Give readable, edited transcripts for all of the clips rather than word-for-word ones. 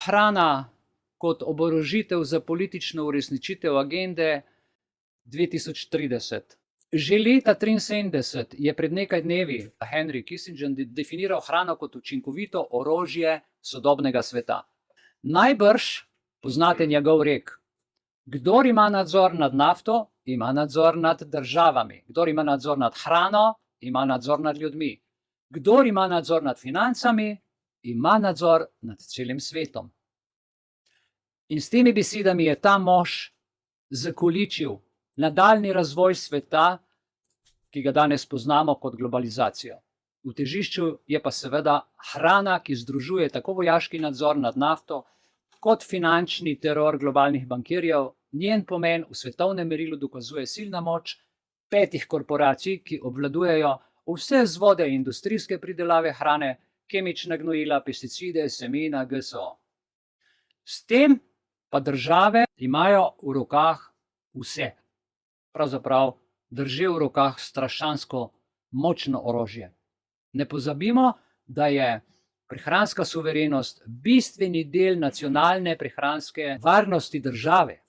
Hrana kot oborožitev za politično uresničitev agende 2030. Že leta 1973 je pred nekaj dnevi Henry Kissinger definiral hrano kot učinkovito orožje sodobnega sveta. Najbrž poznate njegov rek: kdor ima nadzor nad nafto, ima nadzor nad državami. Kdor ima nadzor nad hrano, ima nadzor nad ljudmi. Kdor ima nadzor nad financami, ima nadzor nad celim svetom. In s temi besedami je ta mož zakoličil nadaljni razvoj sveta, ki ga danes poznamo kot globalizacijo. V težišču je pa seveda hrana, ki združuje tako vojaški nadzor nad nafto, kot finančni teror globalnih bankirjev. Njen pomen v svetovnem merilu dokazuje silna moč 5 korporacij, ki obvladujejo vse vzvode industrijske pridelave hrane, kemična gnojila, pesticide, semena, GSO. S tem pa države imajo v rokah vse. Pravzaprav držijo v rokah strašansko močno orožje. Ne pozabimo, da je prehranska suverenost bistveni del nacionalne prehranske varnosti države.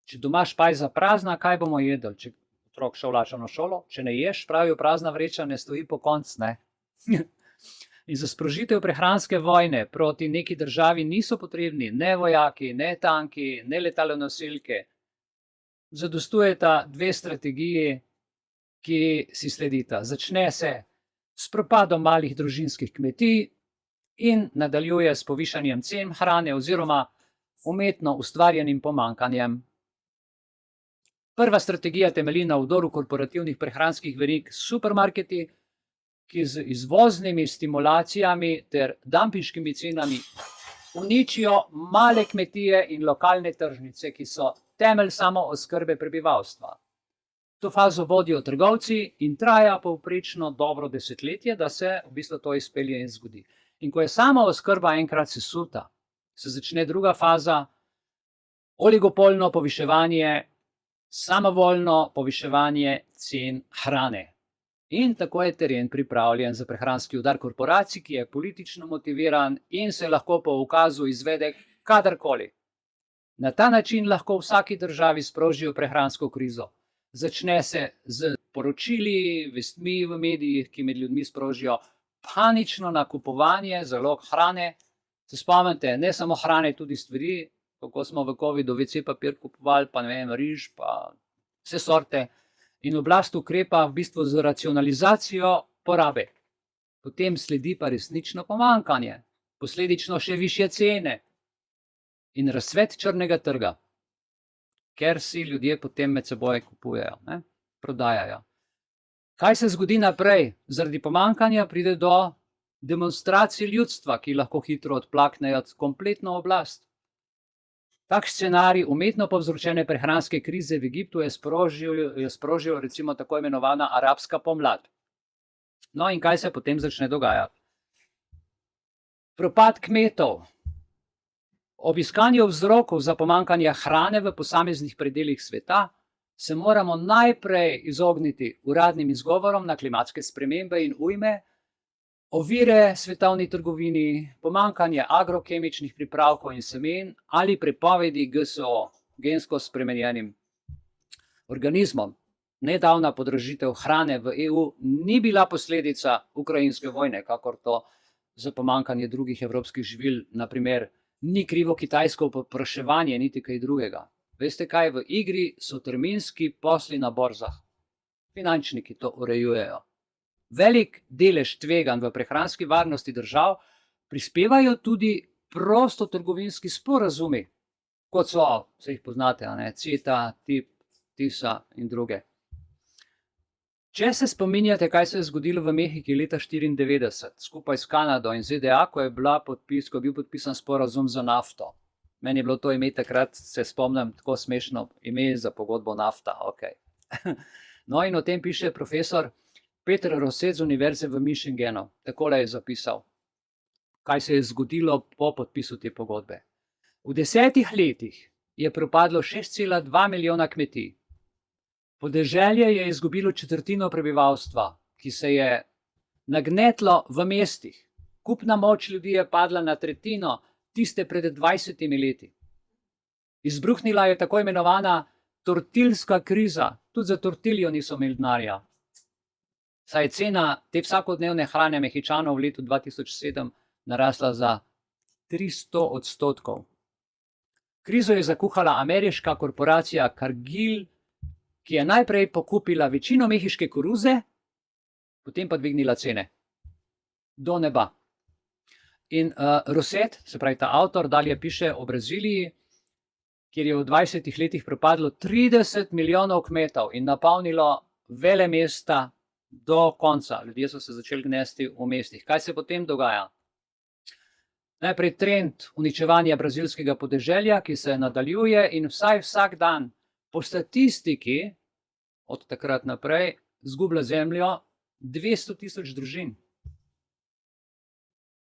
Če doma špajza prazna, kaj bomo jedli? Če otrok šel lačen v šolo, če ne ješ, pravijo, prazna vreča ne stoji pokonc, ne. In za sprožitev prehranske vojne proti neki državi niso potrebni ne vojaki, ne tanki, ne letalonosilke. Zadostujeta 2 strategiji, ki si sledita. Začne se s propadom malih družinskih kmetij in nadaljuje s povišanjem cen hrane oziroma umetno ustvarjenim pomanjkanjem. Prva strategija temelji na vdoru korporativnih prehranskih verig s supermarketi, ki z izvoznimi stimulacijami ter dampinškimi cenami uničijo male kmetije in lokalne tržnice, ki so temelj samooskrbe prebivalstva. To fazo vodijo trgovci in traja povprečno dobro desetletje, da se v bistvu to izpelje in zgodi. In ko je samooskrba enkrat sesuta, se začne druga faza, oligopolno poviševanje, samovoljno poviševanje cen hrane. In tako je teren pripravljen za prehranski udar korporacij, ki je politično motiviran in se lahko po ukazu izvede kadarkoli. Na ta način lahko v vsaki državi sprožijo prehransko krizo. Začne se z poročili, vestmi v medijih, ki med ljudmi sprožijo panično nakupovanje zalog hrane. Se spomnite, ne samo hrane, tudi stvari, kako smo v covidu WC papir kupovali, pa ne vem, riž, pa vse sorte. In oblast ukrepa v bistvu z racionalizacijo porabe. Potem sledi pa resnično pomanjkanje, posledično še višje cene in razcvet črnega trga, ker si ljudje potem med seboj kupujejo, ne, prodajajo. Kaj se zgodi naprej? Zaradi pomanjkanja pride do demonstracij ljudstva, ki lahko hitro odplaknejo kompletno oblast. Tak scenarij umetno povzročene prehranske krize v Egiptu je sprožil recimo tako imenovana arabska pomlad. No in kaj se potem začne dogajati? Propad kmetov. Ob iskanju vzrokov za pomanjkanje hrane v posameznih predelih sveta se moramo najprej izogniti uradnim izgovorom na klimatske spremembe in ujme, ovire svetovni trgovini, pomanjkanje agrokemičnih pripravkov in semen ali prepovedi GSO, gensko spremenjenim organizmom. Nedavna podražitev hrane v EU ni bila posledica ukrajinske vojne, kakor to za pomanjkanje drugih evropskih živil, na primer, ni krivo kitajsko povpraševanje, niti kaj drugega. Veste kaj, v igri so terminski posli na borzah. Finančniki to urejujejo. Velik delež tveganj v prehranski varnosti držav prispevajo tudi prostotrgovinski sporazumi, kot so, se jih poznate, CETA, TIP, TISA in druge. Če se spominjate, kaj se je zgodilo v Mehiki leta 1994, skupaj s Kanado in ZDA, ko je bil podpisan sporazum za nafto. Meni je bilo to ime takrat, se spomnim, tako smešno ime za pogodbo nafta, ok. No in o tem piše profesor Peter Rosset z Univerze v Michiganu. Takole je zapisal, kaj se je zgodilo po podpisu te pogodbe. V 10 letih je propadlo 6,2 milijona kmetij. Podeželje je izgubilo četrtino prebivalstva, ki se je nagnetlo v mestih. Kupna moč ljudi je padla na tretjino, tiste pred 20 leti. Izbruhnila je tako imenovana tortilska kriza, tudi za tortiljo niso imeli denarja. Saj je cena te vsakodnevne hrane Mehičanov v letu 2007 narasla za 300%. Krizo je zakuhala ameriška korporacija Cargill, ki je najprej pokupila večino mehiške koruze, potem pa dvignila cene do neba. In Roset, se pravi ta avtor, dalje piše o Braziliji, kjer je v 20 letih propadlo 30 milijonov kmetov in napolnilo velemesta do konca. Ljudje so se začeli gnesti v mestih. Kaj se potem dogaja? Najprej trend uničevanja brazilskega podeželja, ki se nadaljuje in vsak dan po statistiki od takrat naprej izgublja zemljo 200.000 družin.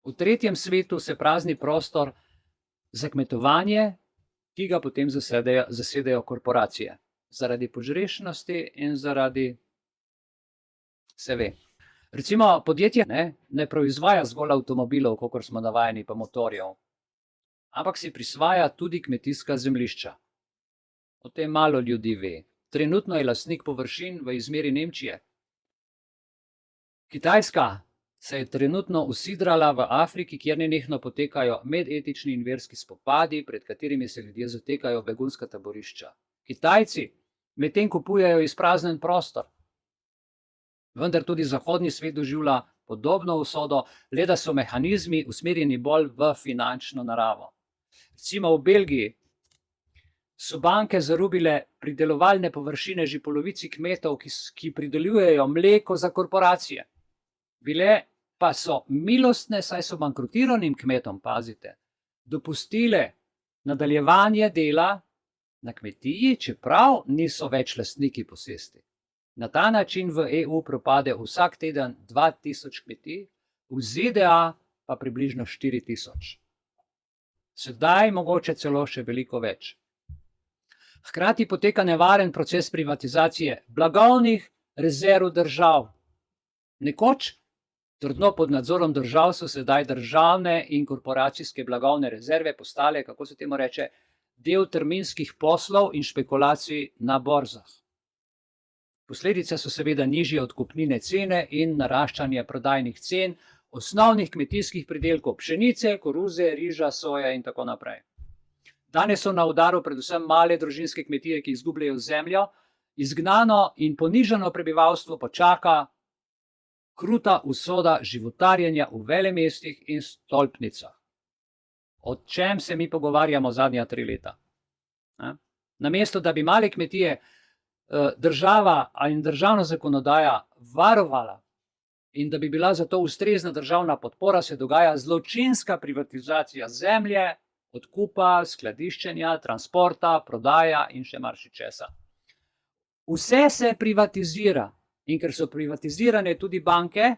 V tretjem svetu se prazni prostor za kmetovanje, ki ga potem zasedejo korporacije. Zaradi požrešnosti in zaradi, se ve. Recimo podjetje ne proizvaja zgolj avtomobilov, kakor smo navajeni, pa motorjev, ampak si prisvaja tudi kmetijska zemljišča. O tem malo ljudi ve. Trenutno je lastnik površin v izmeri Nemčije. Kitajska se je trenutno usidrala v Afriki, kjer nenehno potekajo medetični in verski spopadi, pred katerimi se ljudje zatekajo v begunska taborišča. Kitajci medtem kupujejo izpraznjen prostor. Vendar tudi zahodni svet doživlja podobno usodo, le da so mehanizmi usmerjeni bolj v finančno naravo. Recimo v Belgiji so banke zarubile pridelovalne površine že polovici kmetov, ki pridelujejo mleko za korporacije. Bile pa so milostne, saj so bankrotiranim kmetom, pazite, dopustile nadaljevanje dela na kmetiji, čeprav niso več lastniki posesti. Na ta način v EU propade vsak teden 2000 kmetij, v ZDA pa približno 4000. Sedaj mogoče celo še veliko več. Hkrati poteka nevaren proces privatizacije blagovnih rezerv držav. Nekoč trdno pod nadzorom držav so sedaj državne in korporacijske blagovne rezerve postale, kako se temu reče, del terminskih poslov in špekulacij na borzah. Posledice so seveda nižje odkupnine cene in naraščanje prodajnih cen osnovnih kmetijskih pridelkov, pšenice, koruze, riža, soja in tako naprej. Danes so na udaru predvsem male družinske kmetije, ki izgubljajo zemljo, izgnano in ponižano prebivalstvo pa čaka kruta usoda životarjenja v velemestih in stolpnicah. O čem se mi pogovarjamo zadnja 3 leta? Namesto, da bi male kmetije država in državna zakonodaja varovala in da bi bila za to ustrezna državna podpora, se dogaja zločinska privatizacija zemlje, odkupa, skladiščenja, transporta, prodaja in še marsičesa. Vse se privatizira. In ker so privatizirane tudi banke,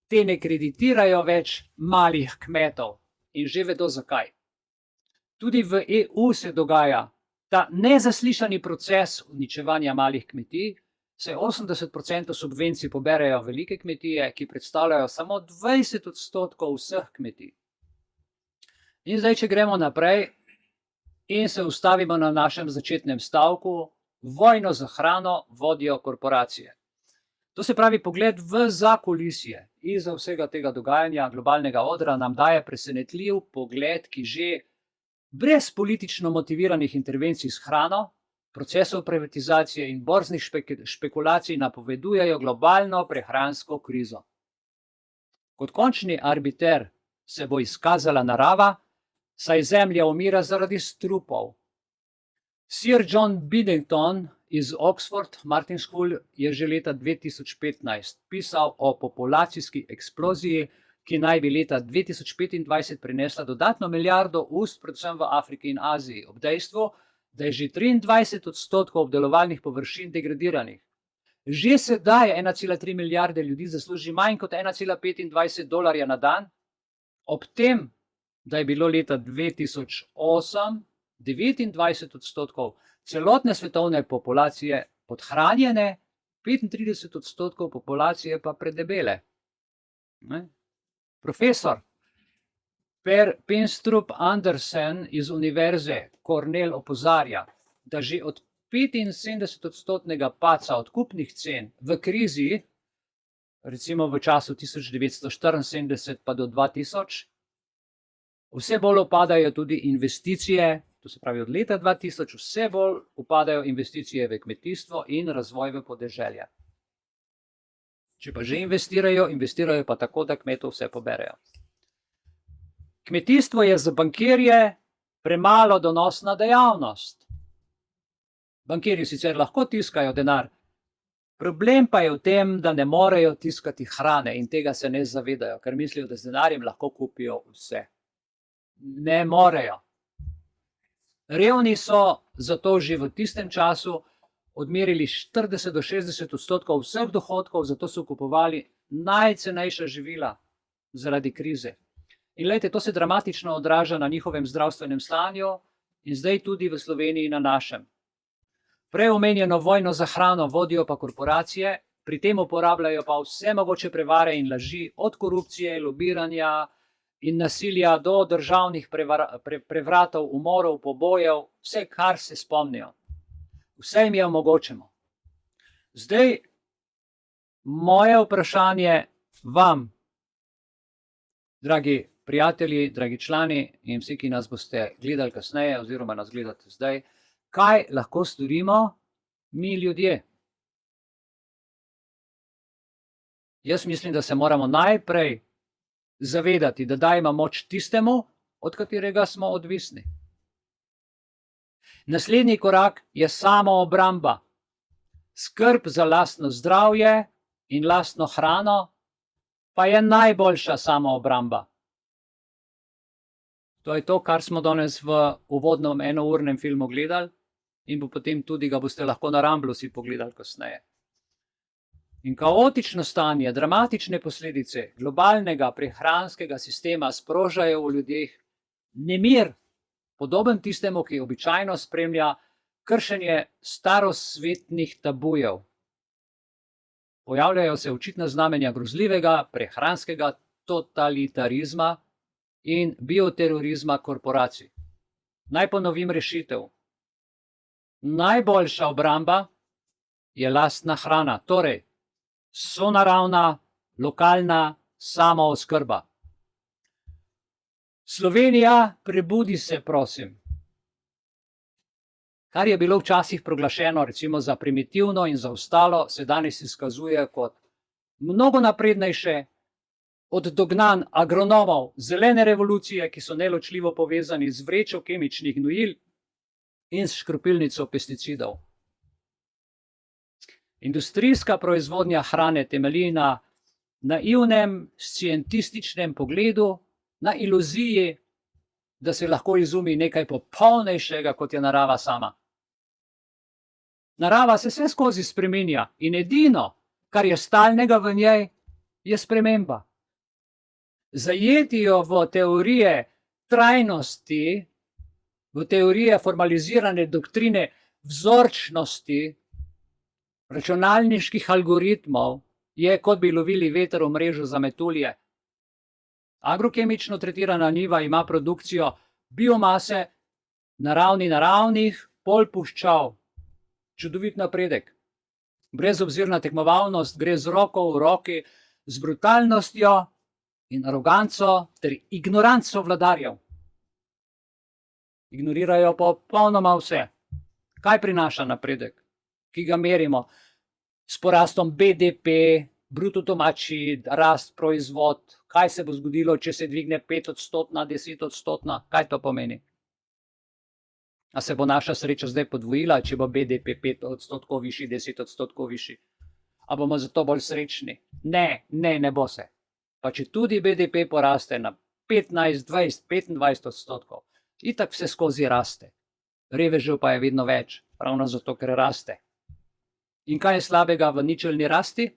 te ne kreditirajo več malih kmetov in že vedo zakaj. Tudi v EU se dogaja ta nezaslišani proces uničevanja malih kmetij, saj 80% subvencij poberejo velike kmetije, ki predstavljajo samo 20% vseh kmetij. In zdaj, če gremo naprej in se ustavimo na našem začetnem stavku, vojno za hrano vodijo korporacije. To se pravi, pogled v zakulisje izza vsega tega dogajanja globalnega odra nam daje presenetljiv pogled, ki že brez politično motiviranih intervencij s hrano, procesov privatizacije in borznih špekulacij napovedujejo globalno prehransko krizo. Kot končni arbiter se bo izkazala narava, saj zemlja umira zaradi strupov. Sir John Biddington iz Oxford Martin School je že leta 2015 pisal o populacijski eksploziji, ki naj bi leta 2025 prinesla dodatno milijardo ust, predvsem v Afriki in Aziji, ob dejstvu, da je že 23% obdelovalnih površin degradiranih. Že sedaj 1,3 milijarde ljudi zasluži manj kot 1,25 dolarja na dan, ob tem, da je bilo leta 2008 29% celotne svetovne populacije podhranjene, 35% populacije pa predebele. Profesor Pinstrup Andersen iz univerze Cornell opozarja, da že od 75% padca odkupnih cen v krizi, recimo v času 1974 pa do 2000, vse bolj upadajo tudi investicije, to se pravi od leta 2000, vse bolj upadajo investicije v kmetijstvo in razvoj v podeželje. Če pa že investirajo, investirajo pa tako, da kmetov vse poberejo. Kmetijstvo je za bankirje premalo donosna dejavnost. Bankirji sicer lahko tiskajo denar, problem pa je v tem, da ne morejo tiskati hrane in tega se ne zavedajo, ker mislijo, da z denarjem lahko kupijo vse. Ne morejo. Revni so zato že v tistem času odmerili 40 do 60% vseh dohodkov, zato so kupovali najcenejša živila zaradi krize. In glejte, to se dramatično odraža na njihovem zdravstvenem stanju in zdaj tudi v Sloveniji na našem. Prej omenjeno vojno za hrano vodijo pa korporacije, pri tem uporabljajo pa vse mogoče prevare in laži, od korupcije, lobiranja in nasilja do državnih prevratov, umorov, pobojev, vse, kar se spomnijo. Vse jim je omogočeno. Zdaj, moje vprašanje vam, dragi prijatelji, dragi člani in vsi, ki nas boste gledali kasneje oziroma nas gledate zdaj, kaj lahko storimo mi ljudje? Jaz mislim, da se moramo najprej zavedati, da dajemo moč tistemu, od katerega smo odvisni. Naslednji korak je samoobramba. Skrb za lastno zdravje in lastno hrano pa je najboljša samoobramba. To je to, kar smo danes v uvodnem enournem filmu gledali in bo potem tudi ga boste lahko na Ramblu si pogledali kasneje. In kaotično stanje, dramatične posledice globalnega prehranskega sistema sprožajo v ljudeh nemir, podoben tistemu, ki običajno spremlja kršenje starosvetnih tabujev. Pojavljajo se očitna znamenja grozljivega prehranskega totalitarizma in bioterorizma korporacij. Naj ponovim rešitev. Najboljša obramba je lastna hrana, torej sonaravna, lokalna samooskrba. Slovenija, prebudi se, prosim. Kar je bilo včasih proglašeno recimo za primitivno in za ostalo, se danes izkazuje kot mnogo naprednejše od dognanj agronomov zelene revolucije, ki so neločljivo povezani z vrečo kemičnih gnojil in s škropilnico pesticidov. Industrijska proizvodnja hrane temelji na naivnem, scientističnem pogledu, na iluziji, da se lahko izumi nekaj popolnejšega, kot je narava sama. Narava se vseskozi spreminja in edino, kar je stalnega v njej, je sprememba. Zajeti jo v teorije trajnosti, v teorije formalizirane doktrine vzorčnosti, računalniških algoritmov, je, kot bi lovili veter v mrežo za metulje. Agrokemično tretirana njiva ima produkcijo biomase na ravni naravnih polpuščav. Čudovit napredek. Brezobzirna tekmovalnost gre z roko v roki z brutalnostjo in aroganco ter ignoranco vladarjev. Ignorirajo popolnoma vse. Kaj prinaša napredek, ki ga merimo s porastom BDP, bruto domači rast, proizvod? Kaj se bo zgodilo, če se dvigne 5-odstotna, 10-odstotna? Kaj to pomeni? A se bo naša sreča zdaj podvojila, če bo BDP 5% višji, 10% višji? A bomo zato bolj srečni? Ne bo se. Pa če tudi BDP poraste na 15, 20, 25%, itak vse skozi raste. Revežev pa je vedno več, ravno zato, ker raste. In kaj je slabega v ničelni rasti?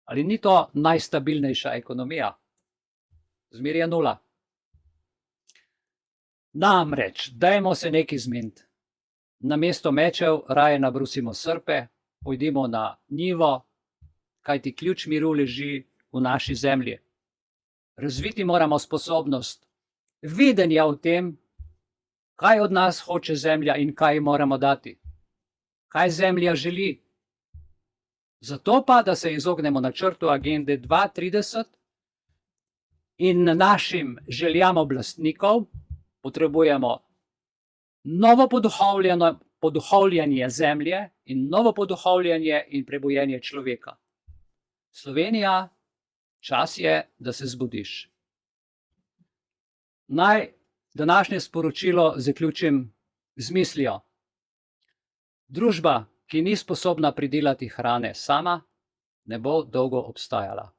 Ali ni to najstabilnejša ekonomija? Zmeraj je nula. Namreč, dajmo se nekaj zmeniti. Namesto mečev raje nabrusimo srpe, pojdimo na njivo, kajti ključ miru leži v naši zemlji. Razviti moramo sposobnost videnja o tem, kaj od nas hoče Zemlja in kaj moramo dati. Kaj Zemlja želi. Zato pa, da se izognemo načrtu agende 2030 in našim željam oblastnikov, potrebujemo novo poduhovljanje Zemlje in novo poduhovljanje in prebujenje človeka. Slovenija, čas je, da se zbudiš. Naj današnje sporočilo zaključim z mislijo. Družba, ki ni sposobna pridelati hrane sama, ne bo dolgo obstajala.